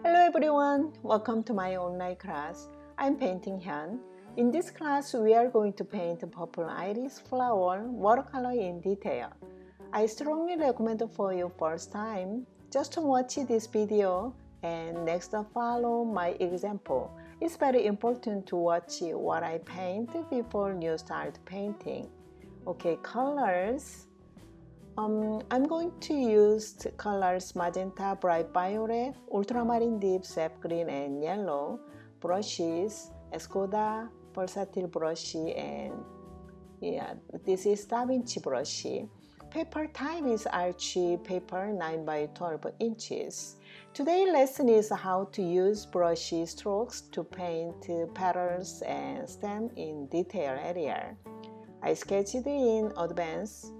Hello everyone, welcome to my online class. I'm painting Hyun. In this class, we are going to paint purple iris flower watercolor in detail. I strongly recommend for you first time, just watch this video and next follow my example. It's very important to watch what I paint before you start painting. Okay, colors. I'm going to use colors magenta, bright violet, ultramarine, deep sap green, and yellow. Brushes, Escoda, Versátil brush, and this is Da Vinci brush. Paper type is arch paper 9 by 12 inches. Today's lesson is how to use brush strokes to paint petals and stem in detail area. I sketched in advance.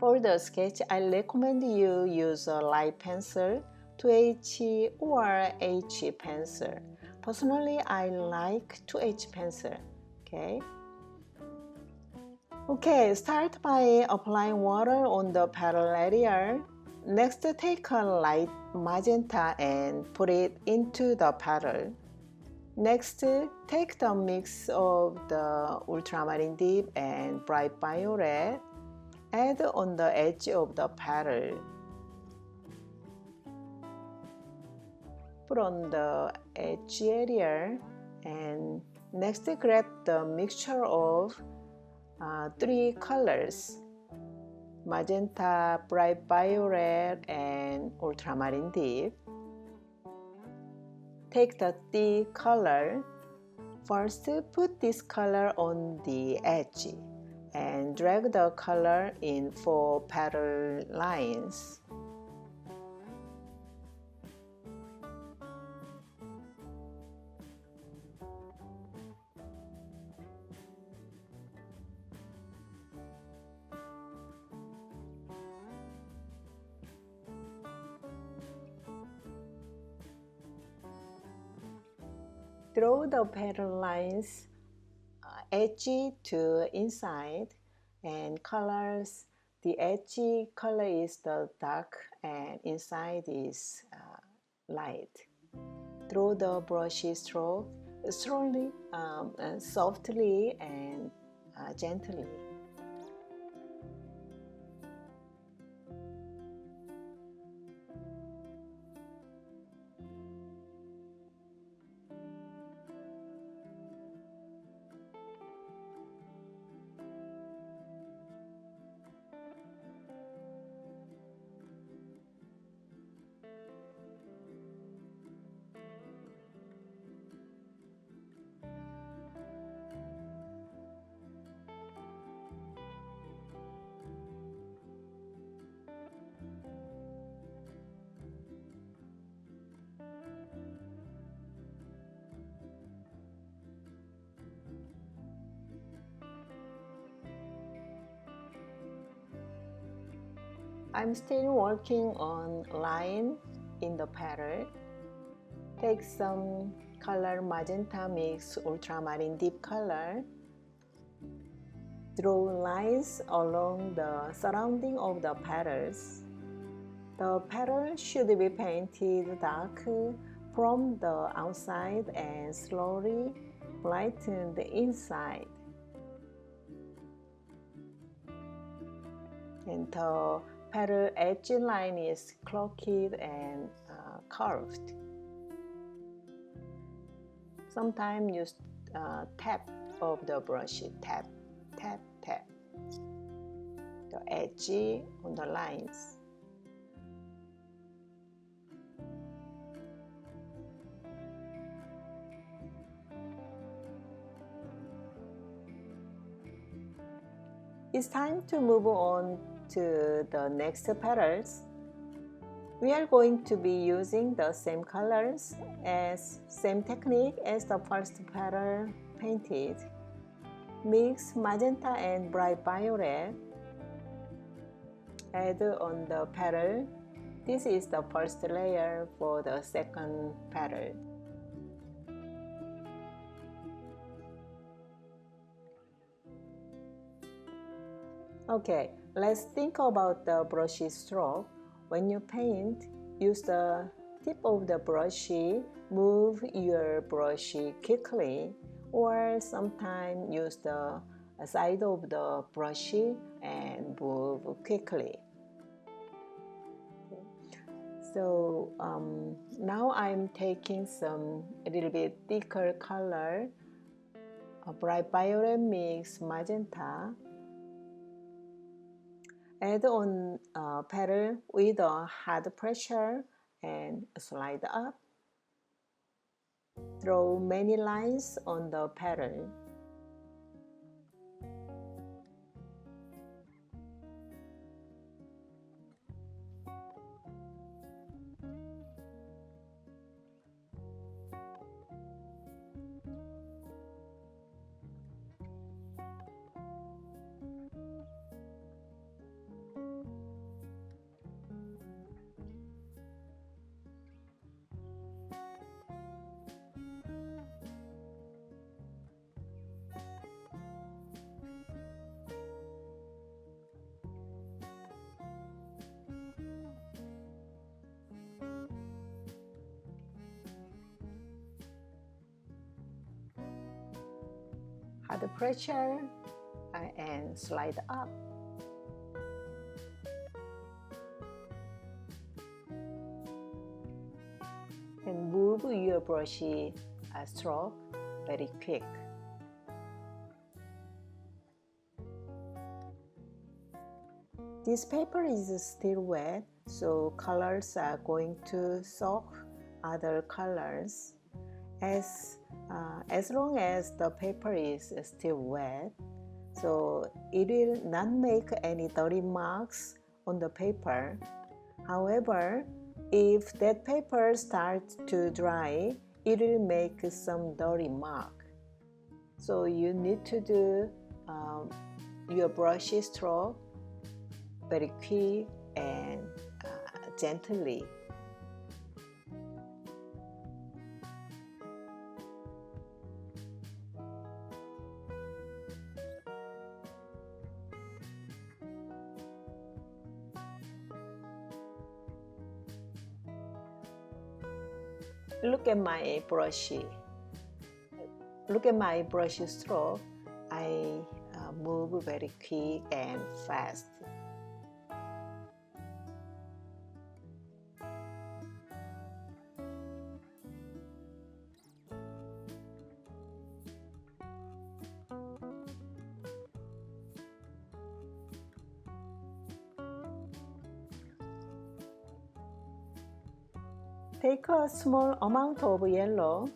For the sketch, I recommend you use a light pencil, 2H or H pencil. Personally, I like 2H pencil. Okay, start by applying water on the petal area. Next, take a light magenta and put it into the petal. Next, take the mix of the ultramarine deep and bright violet. Add on the edge of the petal. Put on the edge area and next grab the mixture of three colors: magenta, bright violet, and ultramarine deep. Take the thick color. First, put this color on the edge and drag the color in 4 petal lines. Draw the petal lines edge to inside and colors. The edge color is the dark and inside is light. Draw the brush stroke slowly, softly and gently. I'm still working on line in the petal. Take some color magenta mix ultramarine deep color. Draw lines along the surrounding of the petals. The petal should be painted dark from the outside and slowly brighten the inside. And the petal edge line is crooked and curved. Sometimes use tap of the brush, tap, tap, tap the edge on the lines. It's time to move on to the next petals. We are going to be using the same colors as same technique as the first petal painted. Mix magenta and bright violet. Add on the petal. This is the first layer for the second petal. Okay, let's think about the brush stroke. When you paint, use the tip of the brush, move your brush quickly, or sometimes use the side of the brush and move quickly. So now I'm taking a little bit thicker color, a bright violet mix magenta. Add on petal with a hard pressure and slide up. Draw many lines on the petal. Hard pressure and slide up. And move your brush stroke very quick. This paper is still wet, so colors are going to soak other colors. As long as the paper is still wet, so it will not make any dirty marks on the paper. However, if that paper starts to dry, it will make some dirty mark. So you need to do your brush stroke very quick and gently. Look at my brush. Look at my brush stroke. I move very quick and fast. Take a small amount of yellow,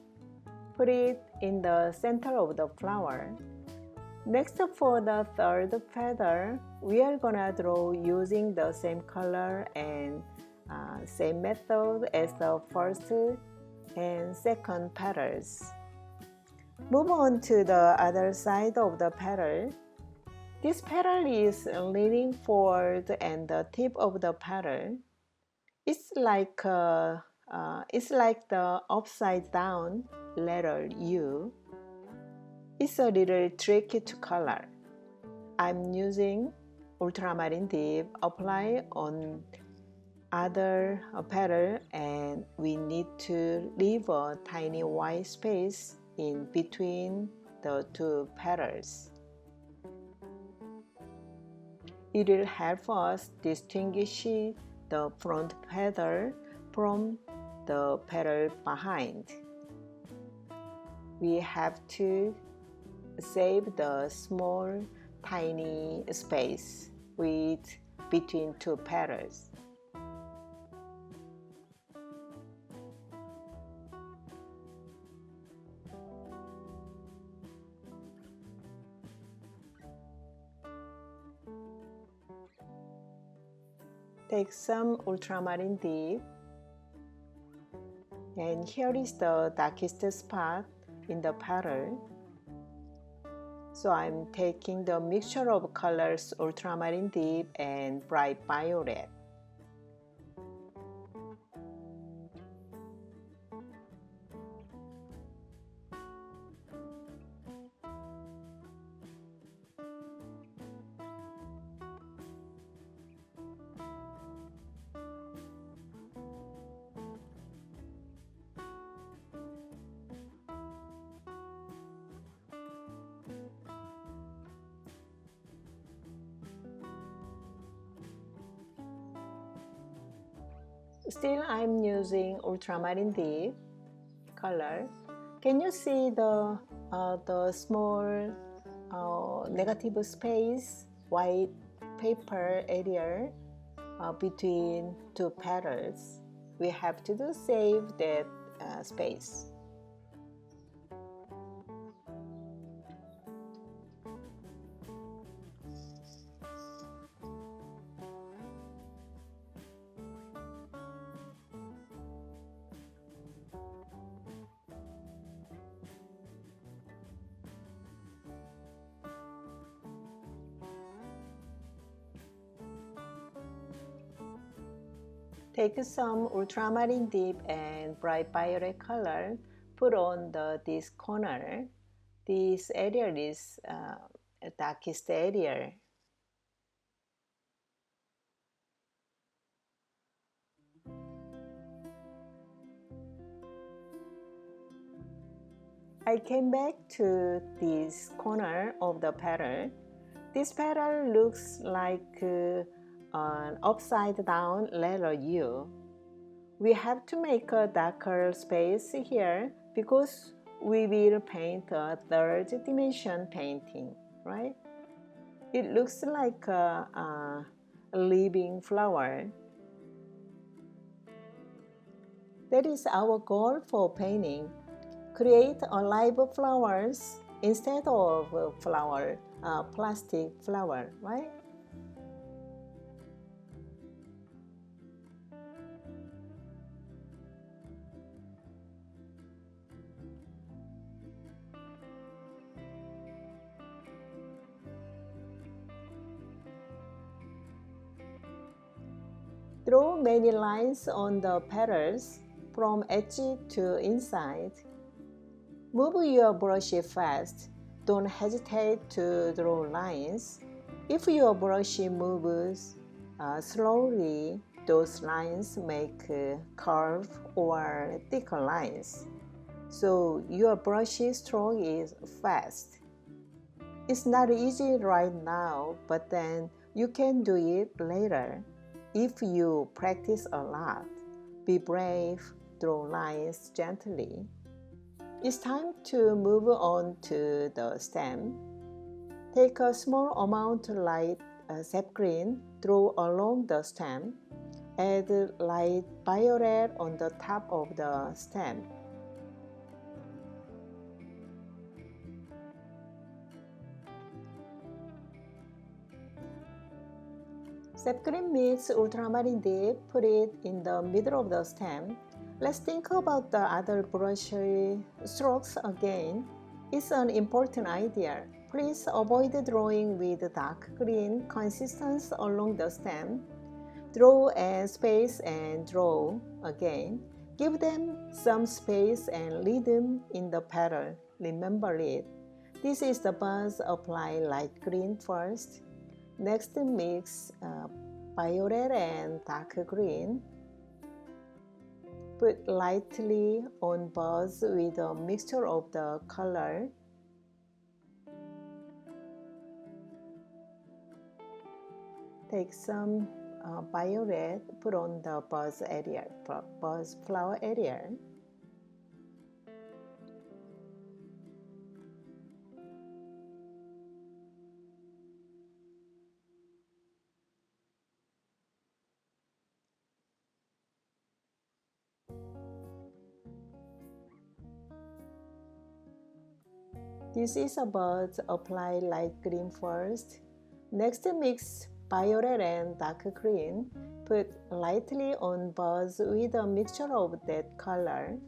put it in the center of the flower. Next, for the third feather, we are gonna draw using the same color and same method as the first and second petals. Move on to the other side of the petal. This petal is leaning forward and the tip of the petal. It's like the upside down letter U. It's a little tricky to color. I'm using ultramarine dip apply on other petal, and we need to leave a tiny white space in between the two petals. It will help us distinguish the front petal from the petal behind. We have to save the small tiny space between two petals. Take some ultramarine dip, and here is the darkest spot in the petal. So I'm taking the mixture of colors ultramarine dip and bright violet. Still, I'm using ultramarine deep color. Can you see the small negative space, white paper area between two petals? We have to save that space. Take some ultramarine deep and bright violet color, put on this corner. This area is darkest area. I came back to this corner of the petal. This petal looks like an upside down letter U. We have to make a darker space here because we will paint a third dimension painting, right? It looks like a living flower. That is our goal for painting. Create alive flowers instead of plastic flower, right? Draw many lines on the petals from edge to inside. Move your brush fast. Don't hesitate to draw lines. If your brush moves slowly, those lines make curved or thicker lines. So your brush stroke is fast. It's not easy right now, but then you can do it later. If you practice a lot, be brave, draw lines gently. It's time to move on to the stem. Take a small amount light sap green, draw along the stem. Add light violet on the top of the stem. Sap green mix ultramarine deep, put it in the middle of the stem. Let's think about the other brush strokes again. It's an important idea. Please avoid drawing with dark green consistence along the stem. Draw and space and draw again. Give them some space and rhythm in the petal. Remember it. This is the buzz. Apply light green first. Next, mix violet and dark green. Put lightly on buzz with a mixture of the color. Take some violet, put on the buzz area, buzz flower area. This is about apply light green first. Next, mix violet and dark green. Put lightly on buzz with a mixture of that color.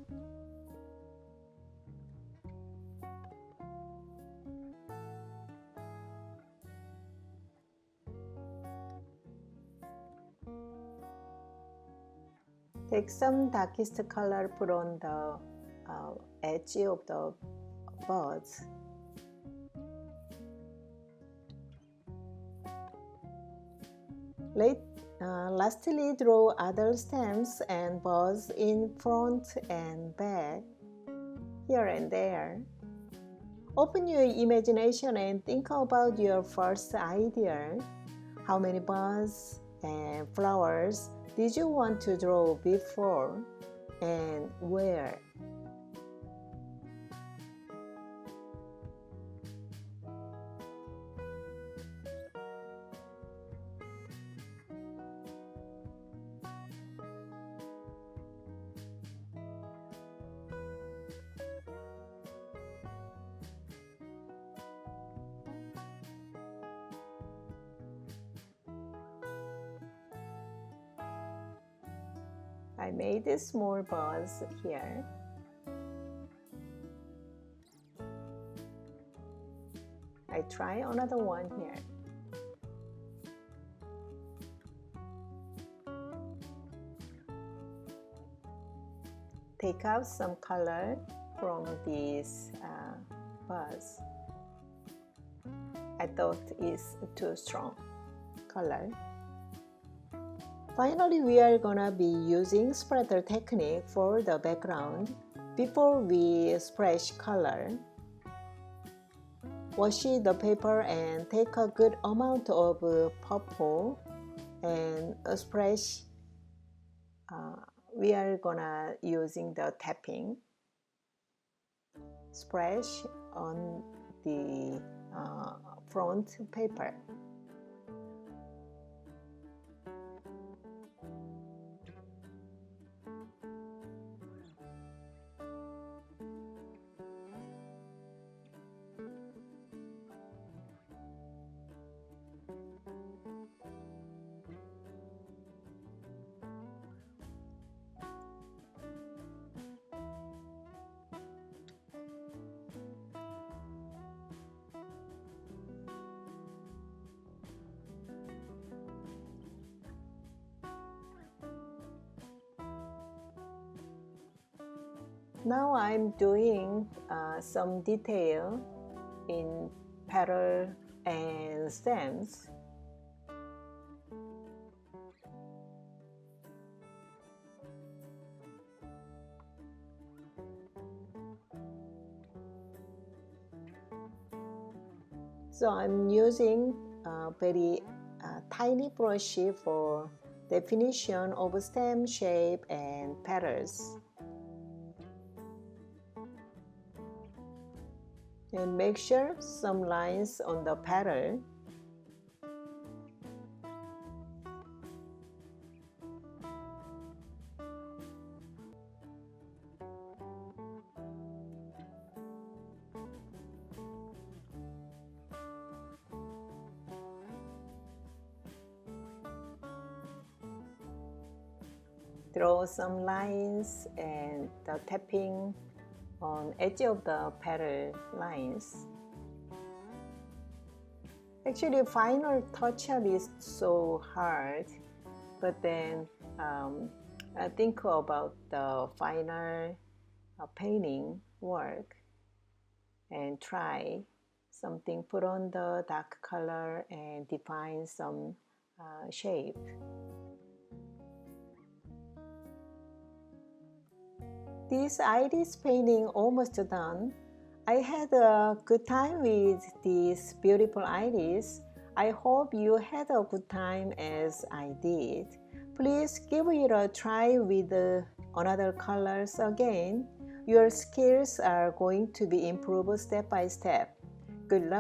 Take some darkest color, put on the edge of the buds. Lastly, draw other stems and buds in front and back, here and there. Open your imagination and think about your first idea. How many buds and flowers did you want to draw before and where? I made a small buzz here. I try another one here. Take out some color from this buzz. I thought it's too strong color. Finally, we are gonna be using splatter technique for the background. Before we splash color, wash the paper and take a good amount of purple and splash. We are gonna using the tapping splash on the front paper. Now I'm doing some detail in petal and stems. So I'm using a very tiny brush for definition of stem shape and petals. And make sure some lines on the petal. Draw some lines and the tapping on edge of the petal lines. Actually, final touch-up is so hard, but then I think about the final painting work and try something, put on the dark color and define some shape. This iris painting almost done. I had a good time with this beautiful iris. I hope you had a good time as I did. Please give it a try with another colors again. Your skills are going to be improved step by step. Good luck.